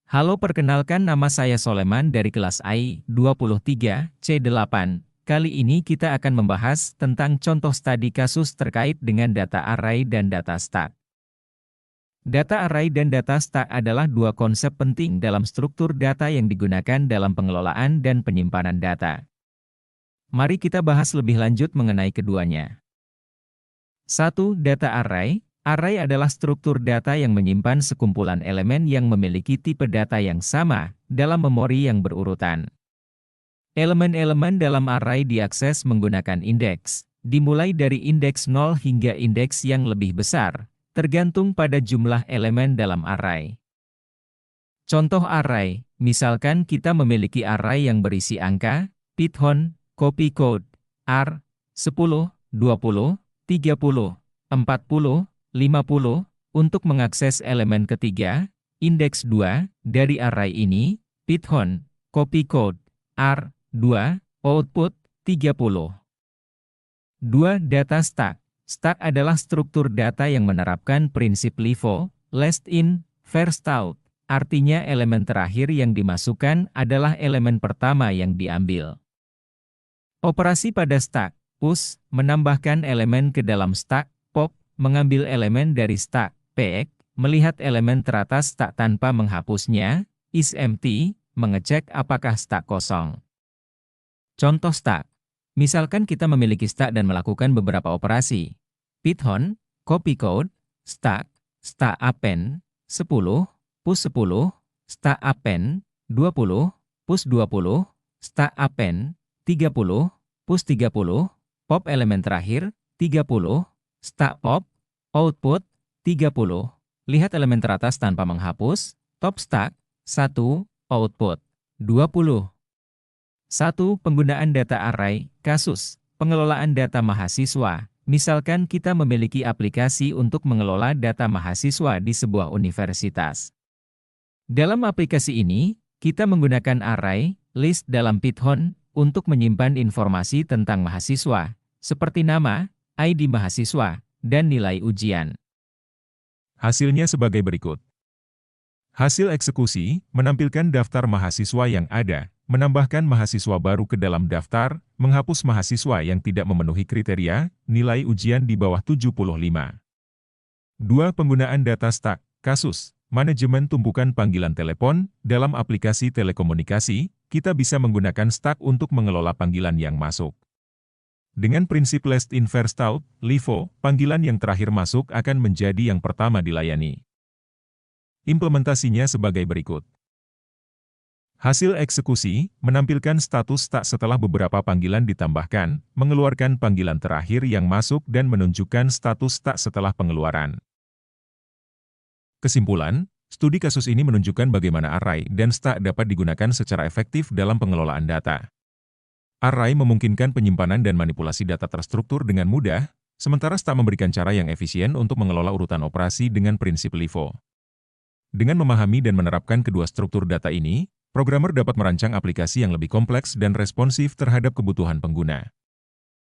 Halo, perkenalkan, nama saya Soleman dari kelas AI 23 C8. Kali ini kita akan membahas tentang contoh studi kasus terkait dengan data array dan data stack. Data array dan data stack adalah dua konsep penting dalam struktur data yang digunakan dalam pengelolaan dan penyimpanan data. Mari kita bahas lebih lanjut mengenai keduanya. 1. Data array. Array adalah struktur data yang menyimpan sekumpulan elemen yang memiliki tipe data yang sama dalam memori yang berurutan. Elemen-elemen dalam array diakses menggunakan indeks, dimulai dari indeks 0 hingga indeks yang lebih besar, tergantung pada jumlah elemen dalam array. Contoh array, misalkan kita memiliki array yang berisi angka, Python, copy code, R, 10, 20, 30, 40, 50, untuk mengakses elemen ketiga, indeks 2, dari array ini, Python, copy code, R, 2, output, 30. 2. Data stack. Stack adalah struktur data yang menerapkan prinsip LIFO, last in, first out. Artinya elemen terakhir yang dimasukkan adalah elemen pertama yang diambil. Operasi pada stack, push, menambahkan elemen ke dalam stack, pop, mengambil elemen dari stack, pek, melihat elemen teratas stack tanpa menghapusnya, is empty, mengecek apakah stack kosong. Contoh stack. Misalkan kita memiliki stack dan melakukan beberapa operasi. Python, copy code, stack append, 10, push 10, stack append, 20, push 20, stack append, 30, push 30, pop elemen terakhir, 30, stack pop, output, 30. Lihat elemen teratas tanpa menghapus, top stack, 1, output, 20. 1. Penggunaan data array. Kasus, pengelolaan data mahasiswa. Misalkan kita memiliki aplikasi untuk mengelola data mahasiswa di sebuah universitas. Dalam aplikasi ini, kita menggunakan array, list dalam Python, untuk menyimpan informasi tentang mahasiswa, seperti nama, ID mahasiswa, dan nilai ujian. Hasilnya sebagai berikut. Hasil eksekusi, menampilkan daftar mahasiswa yang ada, menambahkan mahasiswa baru ke dalam daftar, menghapus mahasiswa yang tidak memenuhi kriteria, nilai ujian di bawah 75. 2. Penggunaan data stack. Kasus, manajemen tumpukan panggilan telepon. Dalam aplikasi telekomunikasi, kita bisa menggunakan stack untuk mengelola panggilan yang masuk. Dengan prinsip last in first out, LIFO, panggilan yang terakhir masuk akan menjadi yang pertama dilayani. Implementasinya sebagai berikut. Hasil eksekusi, menampilkan status stack setelah beberapa panggilan ditambahkan, mengeluarkan panggilan terakhir yang masuk dan menunjukkan status stack setelah pengeluaran. Kesimpulan, studi kasus ini menunjukkan bagaimana array dan stack dapat digunakan secara efektif dalam pengelolaan data. Array memungkinkan penyimpanan dan manipulasi data terstruktur dengan mudah, sementara stack memberikan cara yang efisien untuk mengelola urutan operasi dengan prinsip LIFO. Dengan memahami dan menerapkan kedua struktur data ini, programmer dapat merancang aplikasi yang lebih kompleks dan responsif terhadap kebutuhan pengguna.